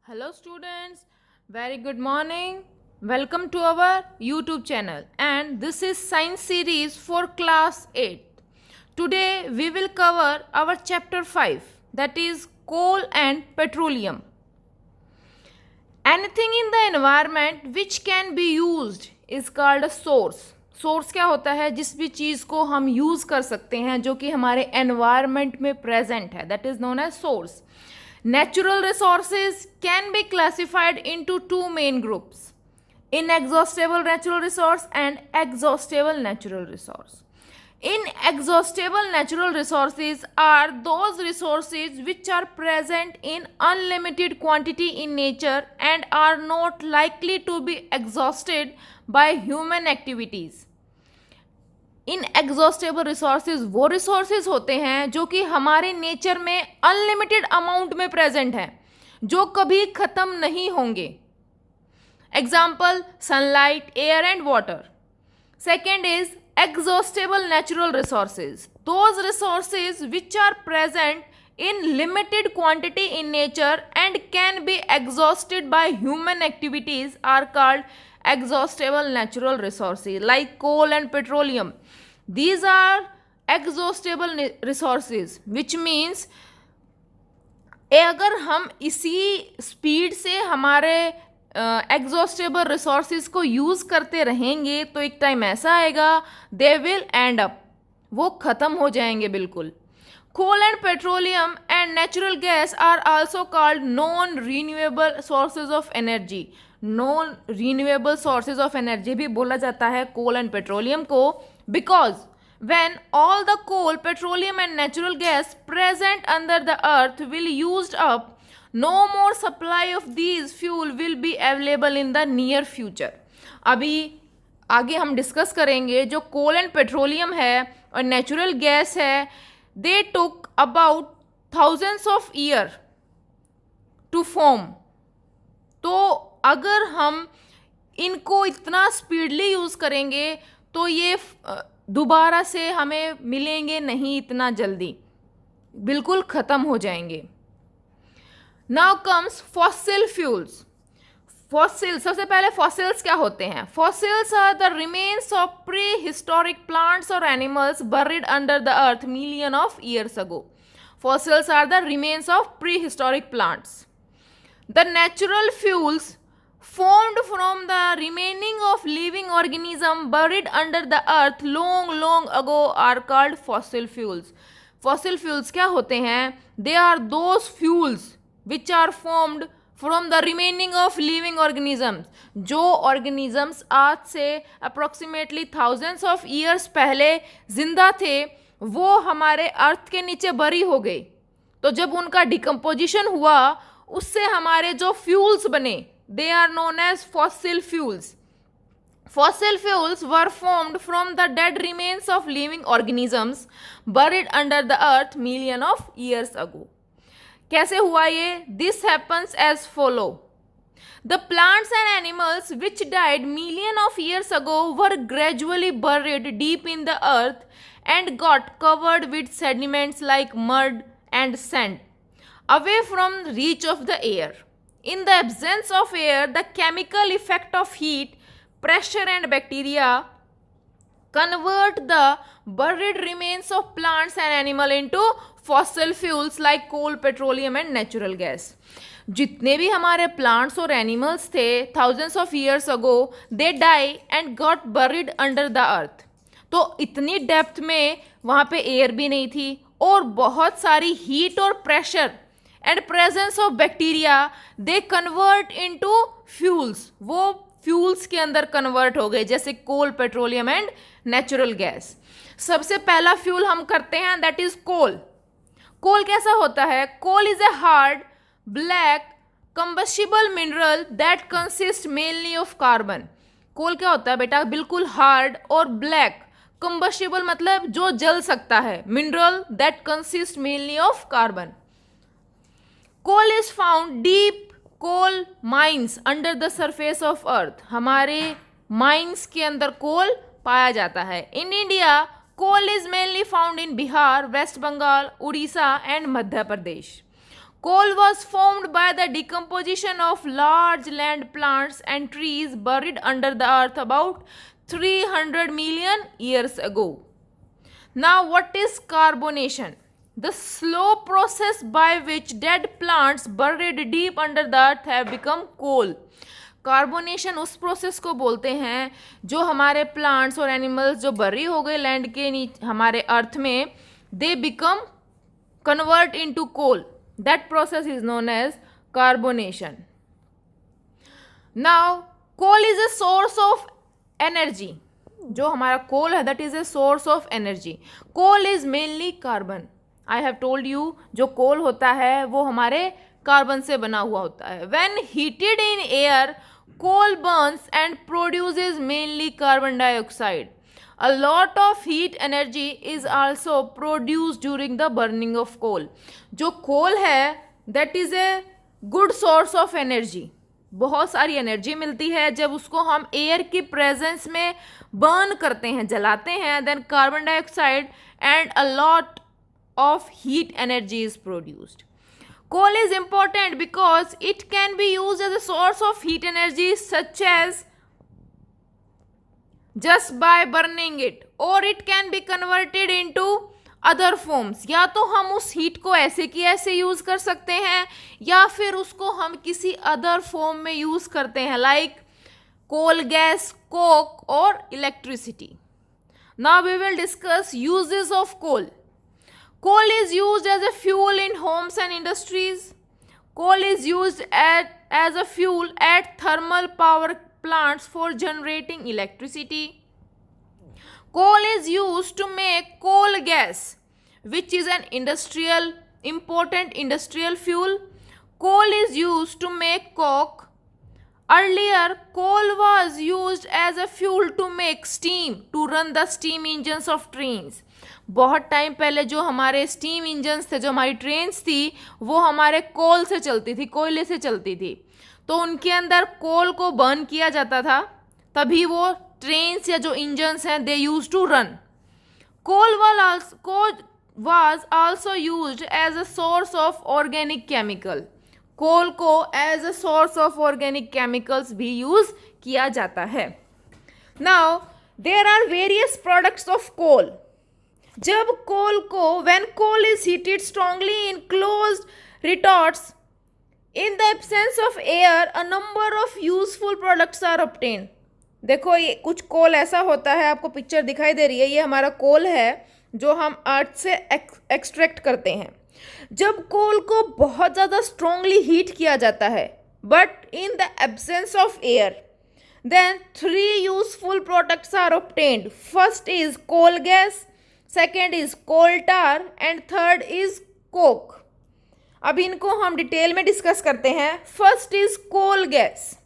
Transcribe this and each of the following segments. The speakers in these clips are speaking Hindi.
Hello students, very good morning. Welcome to our YouTube channel and this is science series for class 8. Today we will cover our chapter 5, that is coal and petroleum. Anything in the environment which can be used is called a source. Source क्या होता है? जिस भी चीज़ को हम यूज़ कर सकते हैं जो कि हमारे एनवायरनमेंट में प्रेजेंट है, that is known as source. Natural resources can be classified into two main groups: inexhaustible natural resource and exhaustible natural resource. Inexhaustible natural resources are those resources which are present in unlimited quantity in nature and are not likely to be exhausted by human activities. Inexhaustible resources वो रिसोर्सेज होते हैं जो कि हमारे नेचर में अनलिमिटेड अमाउंट में प्रेजेंट हैं, जो कभी खत्म नहीं होंगे. Example sunlight, air and water. Second is exhaustible natural resources, those resources which are present in limited quantity in nature and can be exhausted by human activities are called exhaustible natural resources like coal and petroleum. These are exhaustible resources which means अगर हम इसी स्पीड से हमारे एग्जॉस्टेबल रिसोर्सेज को यूज़ करते रहेंगे तो एक टाइम ऐसा आएगा दे विल एंड अप, वो ख़त्म हो जाएंगे बिल्कुल. Coal and petroleum and natural gas are also called non-renewable sources of energy. Non-renewable sources of energy भी बोला जाता है coal and petroleum को, because when all the coal, petroleum and natural gas present under the earth will used up, no more supply of these fuel will be available in the near future. अभी आगे हम डिस्कस करेंगे जो coal and petroleum है और natural gas है, they took about thousands of years to form. तो अगर हम इनको इतना स्पीडली यूज़ करेंगे तो ये दोबारा से हमें मिलेंगे नहीं इतना जल्दी, बिल्कुल ख़त्म हो जाएंगे. Now comes fossil fuels. Fossil, सबसे पहले फॉसिल्स क्या होते हैं? Fossils are the remains of pre historic plants और animals buried under the earth million of years ago. Fossils are the remains of pre historic plants. The natural fuels formed from the remaining of living organism buried under the earth long ago are called fossil fuels. Fossil fuels क्या होते हैं? They are those fuels which are formed from the remaining of living organisms. जो ऑर्गेनिजम्स आज से अप्रॉक्सीमेटली थाउजेंड्स ऑफ ईयर्स पहले जिंदा थे वो हमारे अर्थ के नीचे बरी हो गए. तो जब उनका डिकम्पोजिशन हुआ उससे हमारे जो फ्यूल्स बने they are known as fossil fuels. Fossil fuels were formed from the dead remains of living organisms buried under the earth million of years ago. कैसे हुआ ये? This happens as follow. The plants and animals which died million of years ago were gradually buried deep in the earth and got covered with sediments like mud and sand away from reach of the air. In the absence of air the chemical effect of heat, pressure and bacteria convert the buried remains of plants and animal into fossil fuels like coal, petroleum and natural gas. जितने भी हमारे प्लांट्स और एनिमल्स थे thousands of years ago they die and got buried under the earth. तो इतनी डेप्थ में वहाँ पे एयर भी नहीं थी और बहुत सारी हीट और pressure and presence of bacteria they convert into fuels. वो फ्यूल्स के अंदर कन्वर्ट हो गए जैसे कोल, पेट्रोलियम एंड नेचुरल गैस. सबसे पहला फ्यूल हम करते हैं दैट इज कोल. कोल कैसा होता है? Coal is a hard black combustible mineral that consist mainly of carbon. Coal क्या होता है बेटा? बिल्कुल हार्ड और ब्लैक. कंबस्टिबल मतलब जो जल सकता है. Mineral that consist mainly of carbon. Coal is found deep coal mines under the surface of earth. हमारे माइंस के अंदर कोल पाया जाता है. In India coal is mainly found in Bihar, West Bengal, Orissa and Madhya Pradesh. Coal was formed by the decomposition of large land plants and trees buried under the earth about 300 million years ago. Now, what is carbonation? The slow process by which dead plants buried deep under the earth have become coal. Carbonation उस प्रोसेस को बोलते हैं जो हमारे प्लांट्स और एनिमल्स जो बरी हो गए लैंड के नीचे हमारे अर्थ में, they become convert into coal. That process is known as carbonation. Now coal is a source of energy. जो हमारा कोल है that is a source of energy. Coal is mainly carbon. I have told you जो कोल होता है वो हमारे कार्बन से बना हुआ होता है. When heated in air coal burns and produces mainly carbon dioxide. A lot of heat energy is also produced during the burning of coal. जो coal है that is a good source of energy. बहुत सारी एनर्जी मिलती है जब उसको हम एयर की प्रेजेंस में बर्न करते हैं, जलाते हैं. Then carbon dioxide and a lot of heat energy is produced. Coal is important because it can be used as a source of heat energy such as just by burning it, or it can be converted into other forms. या तो हम उस हीट को ऐसे की ऐसे यूज कर सकते हैं या फिर उसको हम किसी अदर फॉर्म में यूज करते हैं लाइक कोल गैस, कोक और electricity. Now we will discuss uses of coal. Coal is used as a fuel in homes and industries. Coal is used as a fuel at thermal power plants for generating electricity. Coal is used to make coal gas, which is an important industrial fuel. Coal is used to make coke. Earlier, coal was used as a fuel to make steam, to run the steam engines of trains. बहुत टाइम पहले जो हमारे स्टीम इंजन्स थे, जो हमारी ट्रेन्स थी, वो हमारे कोल से चलती थी, कोयले से चलती थी. तो उनके अंदर कोल को बर्न किया जाता था, तभी वो ट्रेन्स या जो इंजन्स हैं they use to run. Coal was also used as a source of organic chemical. Coal को as a source of organic chemicals भी यूज किया जाता है. Now there are various products of coal. जब कोल को when coal is heated strongly in closed retorts in the absence of air a number of useful products are obtained. देखो ये कुछ कोल ऐसा होता है, आपको पिक्चर दिखाई दे रही है, ये हमारा कोल है जो हम अर्थ से एक्सट्रैक्ट करते हैं. जब कोल को बहुत ज़्यादा स्ट्रांगली हीट किया जाता है but in the absence of air, then 3 useful products are obtained. First is coal gas, second is coal tar and third is coke. अब इनको हम डिटेल में डिस्कस करते हैं. First is coal gas.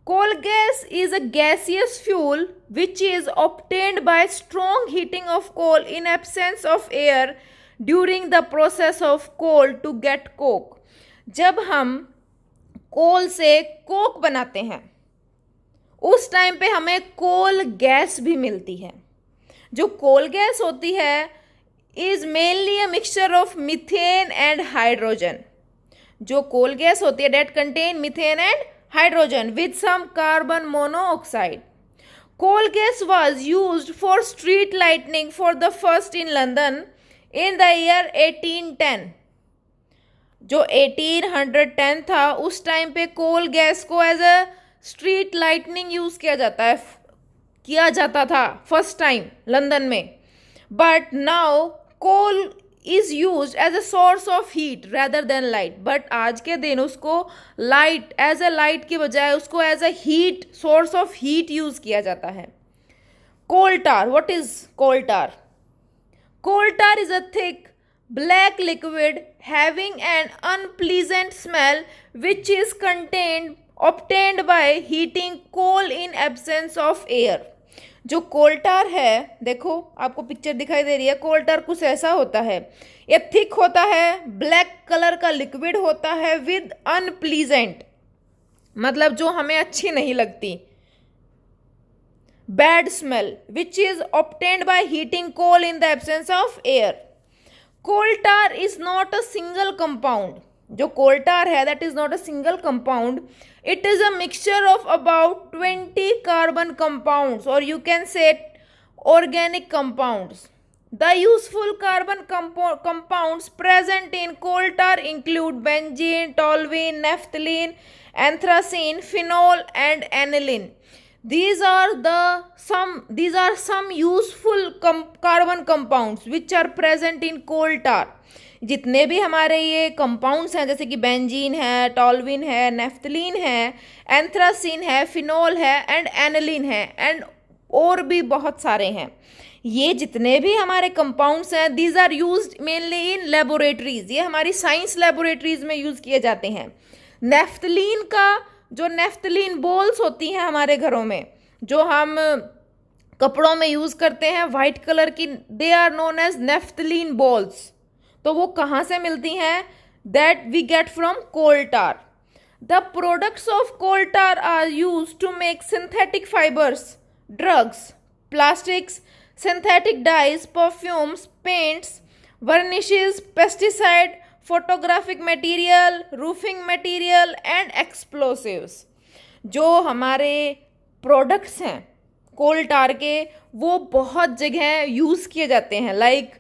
Coal gas is a gaseous fuel which is obtained by strong heating of coal in absence of air during the process of coal to get coke. जब हम कोल से कोक बनाते हैं उस टाइम पे हमें कोल गैस भी मिलती है. जो कोल गैस होती है is mainly a mixture of methane and hydrogen. जो कोल गैस होती है that contain methane and hydrogen with some carbon monoxide. Coal gas was used for street lightning for the first in London in the year 1810. जो 1810 था उस टाइम पे कोल गैस को as a street lightning use किया जाता था फर्स्ट टाइम लंदन में. But now coal is used as a source of heat rather than light. But आज के दिन उसको लाइट एज अ लाइट के बजाय उसको as a heat source of heat use किया जाता है. Coal tar. What is coal tar? Coal tar is a thick black liquid having an unpleasant smell which is obtained by heating coal in absence of air. जो कोल्टार है, देखो आपको पिक्चर दिखाई दे रही है, कोल्टार कुछ ऐसा होता है, ये थिक होता है, ब्लैक कलर का लिक्विड होता है विद अनप्लीजेंट, मतलब जो हमें अच्छी नहीं लगती, bad smell which is obtained by heating coal in the absence of air. Coal tar is not a single compound. जो कोल टार है that is not a single compound, it is a mixture of about 20 carbon compounds और you can say organic compounds. The useful carbon compounds present in coal tar include benzene, toluene, naphthalene, anthracene, phenol, and aniline. These are some useful carbon compounds which are present in coal tar. जितने भी हमारे ये कंपाउंड्स हैं जैसे कि बेंजीन है, टॉल्विन है, नेफ्थलीन है, एंथ्रासीन है, फिनोल है एंड एनिलीन है एंड और भी बहुत सारे हैं. ये जितने भी हमारे कंपाउंड्स हैं these are used mainly in laboratories. ये हमारी साइंस लेबोरेटरीज में यूज़ किए जाते हैं. नेफ्थलीन का जो नेफ्थलीन बॉल्स होती हैं हमारे घरों में जो हम कपड़ों में यूज़ करते हैं वाइट कलर की, they are known as naphthalene balls. तो वो कहाँ से मिलती हैं? That we get from coal tar. The products of coal tar are used to make synthetic fibres, drugs, plastics, synthetic dyes, perfumes, paints, varnishes, pesticide, photographic material, roofing material and explosives. जो हमारे प्रोडक्ट्स हैं कोल टार के वो बहुत जगह यूज़ किए जाते हैं. लाइक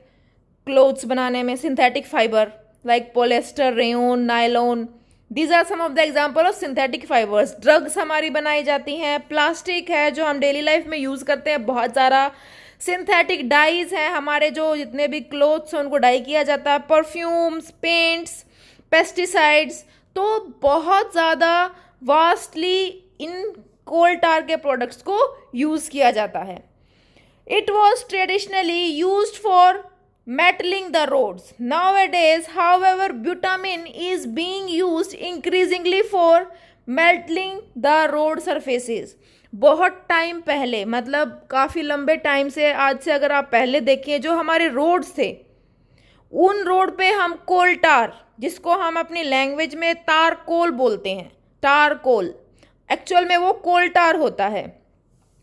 क्लोथ्स बनाने में synthetic fibre like polyester, rayon, nylon. These are some of the example of synthetic fibers. Drugs हमारी बनाई जाती हैं. प्लास्टिक है जो हम डेली लाइफ में यूज़ करते हैं बहुत ज़्यादा. सिंथेटिक डाइज हैं हमारे जो जितने भी क्लोथ्स हैं उनको डाई किया जाता है. Perfumes, paints, pesticides. तो बहुत ज़्यादा वास्टली इन कोल टार के प्रोडक्ट्स को यूज़ किया जाता है. It was traditionally used for metaling the roads. Nowadays, however, butamin is being used increasingly for metaling the road surfaces. बहुत टाइम पहले मतलब काफ़ी लंबे टाइम से, आज से अगर आप पहले देखें जो हमारे रोड्स थे उन रोड पे हम कोल टार, जिसको हम अपनी लैंग्वेज में तार कोल बोलते हैं, टार कोल, एक्चुअल में वो कोल टार होता है.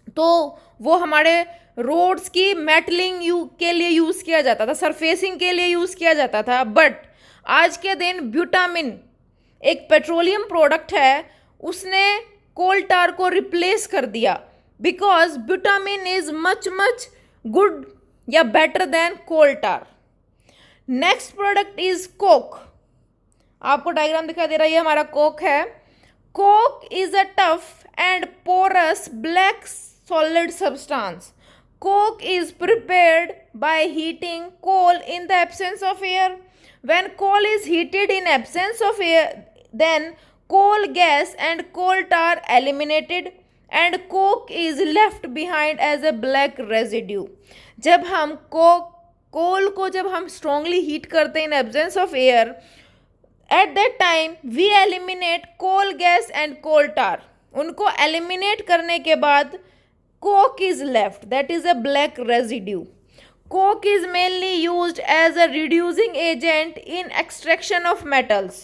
तो वो हमारे रोड्स की मेटलिंग के लिए यूज़ किया जाता था, सरफेसिंग के लिए यूज़ किया जाता था. बट आज के दिन ब्यूटामिन एक पेट्रोलियम प्रोडक्ट है, उसने कोल टार को रिप्लेस कर दिया because bitumen is much much good या better than coal tar. Next product is coke. आपको डायग्राम दिखाई दे रहा है, ये हमारा कोक है. Coke is a tough and porous black solid substance. Coke is prepared by heating coal in the absence of air. When coal is heated in absence of air, then coal gas and coal tar eliminated and coke is left behind as a black residue. जब हम कोल को जब हम strongly heat करते हैं in absence of air, at that time we eliminate coal gas and coal tar. उनको eliminate करने के बाद coke is left, that is a black residue. Coke is mainly used as a reducing agent in extraction of metals.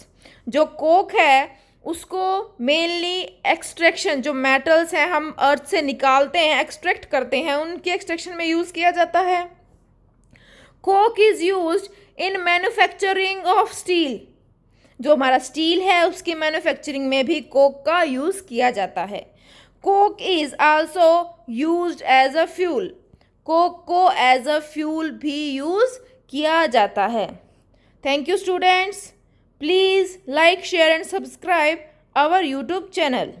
जो कोक है उसको मेनली एक्सट्रैक्शन, जो मेटल्स हैं हम अर्थ से निकालते हैं, एक्सट्रैक्ट करते हैं, उनकी एक्सट्रैक्शन में यूज़ किया जाता है. Coke is used in manufacturing of steel. जो हमारा स्टील है उसकी मैन्युफैक्चरिंग में भी कोक का यूज़ किया जाता है. Coke is also used as a fuel. Coke को एज अ फ्यूल भी यूज़ किया जाता है. Thank you students. Please like, share and subscribe our YouTube channel.